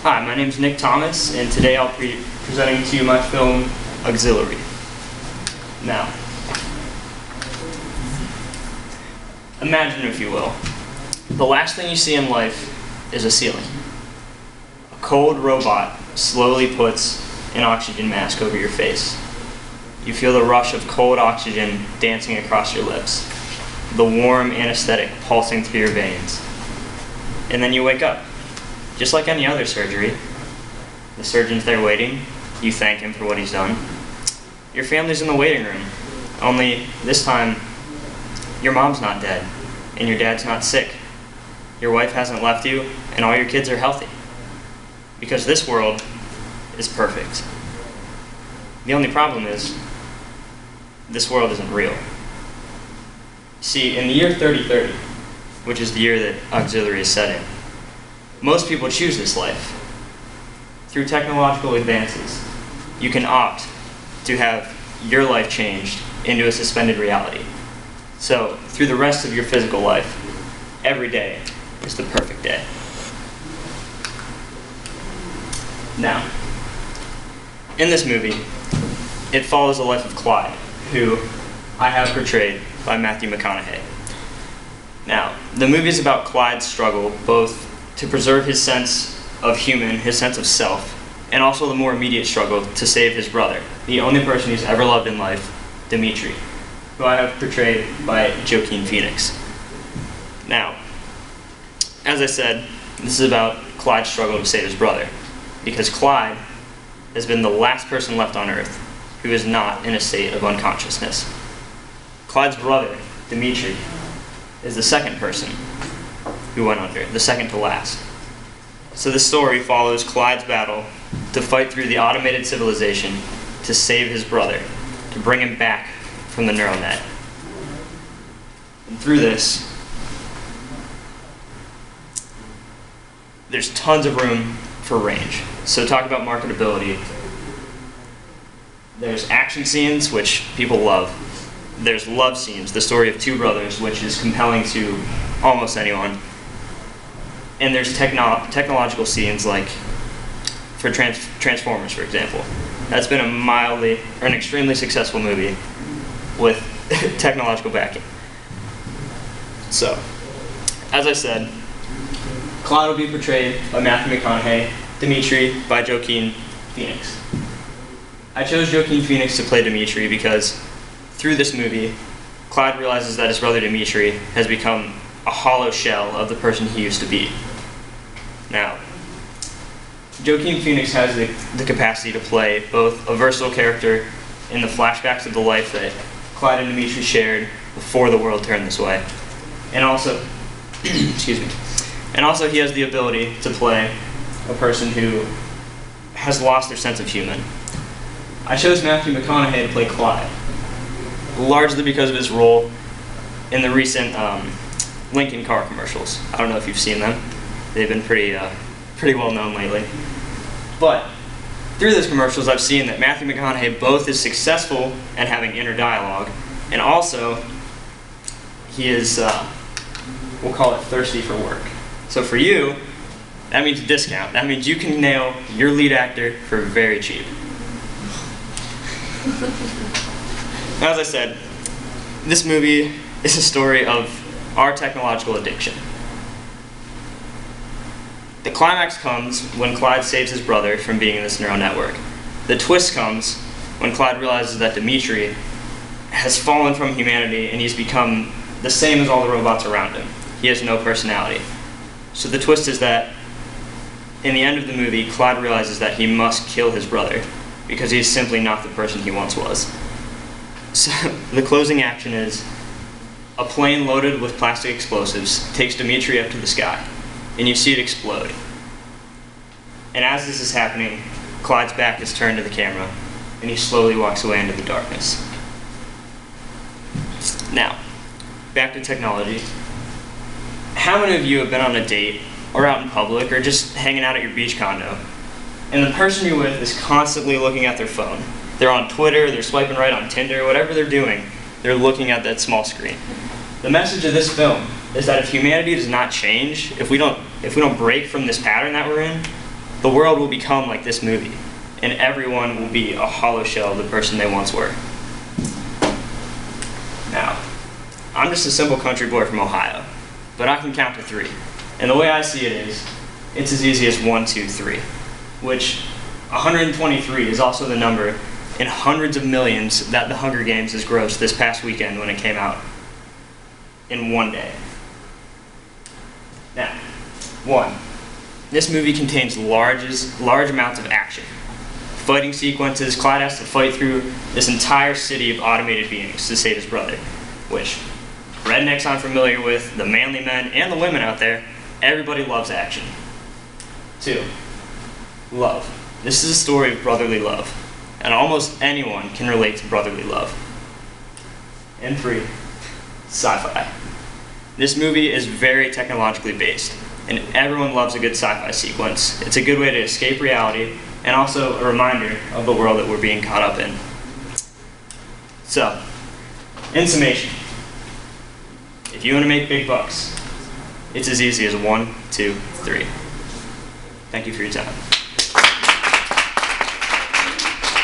Hi, my name is Nick Thomas, and today I'll be presenting to you my film, Auxiliary. Now, imagine, if you will, the last thing you see in life is a ceiling. A cold robot slowly puts an oxygen mask over your face. You feel the rush of cold oxygen dancing across your lips, the warm anesthetic pulsing through your veins. And then you wake up. Just like any other surgery, the surgeon's there waiting, you thank him for what he's done. Your family's in the waiting room, only this time your mom's not dead and your dad's not sick. Your wife hasn't left you and all your kids are healthy. Because this world is perfect. The only problem is, this world isn't real. See, in the year 3030, which is the year that Auxiliary is set in, most people choose this life. Through technological advances, you can opt to have your life changed into a suspended reality. So, through the rest of your physical life, every day is the perfect day. Now, in this movie, it follows the life of Clyde, who I have portrayed by Matthew McConaughey. Now, the movie is about Clyde's struggle both to preserve his sense of human, his sense of self, and also the more immediate struggle to save his brother, the only person he's ever loved in life, Dimitri, who I have portrayed by Joaquin Phoenix. Now, as I said, this is about Clyde's struggle to save his brother, because Clyde has been the last person left on Earth who is not in a state of unconsciousness. Clyde's brother, Dimitri, is the second person who went under, the second to last. So this story follows Clyde's battle to fight through the automated civilization to save his brother, to bring him back from the neural net. And through this, there's tons of room for range. So talk about marketability. There's action scenes, which people love. There's love scenes, the story of two brothers, which is compelling to almost anyone. And there's technological scenes, like for Transformers, for example. That's been an extremely successful movie with technological backing. So, as I said, Clyde will be portrayed by Matthew McConaughey, Dimitri by Joaquin Phoenix. I chose Joaquin Phoenix to play Dimitri because through this movie, Clyde realizes that his brother Dimitri has become a hollow shell of the person he used to be. Now, Joaquin Phoenix has the capacity to play both a versatile character in the flashbacks of the life that Clyde and Dimitri shared before the world turned this way, and also, excuse me, and also he has the ability to play a person who has lost their sense of human. I chose Matthew McConaughey to play Clyde, largely because of his role in the recent Lincoln car commercials. I don't know if you've seen them. They've been pretty well known lately. But through those commercials, I've seen that Matthew McConaughey both is successful at having inner dialogue, and also he is, we'll call it thirsty for work. So for you, that means a discount. That means you can nail your lead actor for very cheap. Now, as I said, this movie is a story of our technological addiction. The climax comes when Clyde saves his brother from being in this neural network. The twist comes when Clyde realizes that Dimitri has fallen from humanity and he's become the same as all the robots around him. He has no personality. So the twist is that in the end of the movie, Clyde realizes that he must kill his brother because he's simply not the person he once was. So the closing action is a plane loaded with plastic explosives takes Dimitri up to the sky, and you see it explode. And as this is happening, Clyde's back is turned to the camera, and he slowly walks away into the darkness. Now, back to technology. How many of you have been on a date, or out in public, or just hanging out at your beach condo, and the person you're with is constantly looking at their phone? They're on Twitter, they're swiping right on Tinder, whatever they're doing, they're looking at that small screen. The message of this film is that if humanity does not change, if we don't break from this pattern that we're in, the world will become like this movie, and everyone will be a hollow shell of the person they once were. Now, I'm just a simple country boy from Ohio, but I can count to 3. And the way I see it is, it's as easy as 1, 2, 3, which 123 is also the number in hundreds of millions that The Hunger Games has grossed this past weekend when it came out in one day. Now, 1, this movie contains large amounts of action. Fighting sequences, Clyde has to fight through this entire city of automated beings to save his brother, which rednecks I'm familiar with, the manly men, and the women out there, everybody loves action. 2, love. This is a story of brotherly love, and almost anyone can relate to brotherly love. And 3, sci-fi. This movie is very technologically based, and everyone loves a good sci-fi sequence. It's a good way to escape reality, and also a reminder of the world that we're being caught up in. So, in summation, if you want to make big bucks, it's as easy as 1, 2, 3. Thank you for your time.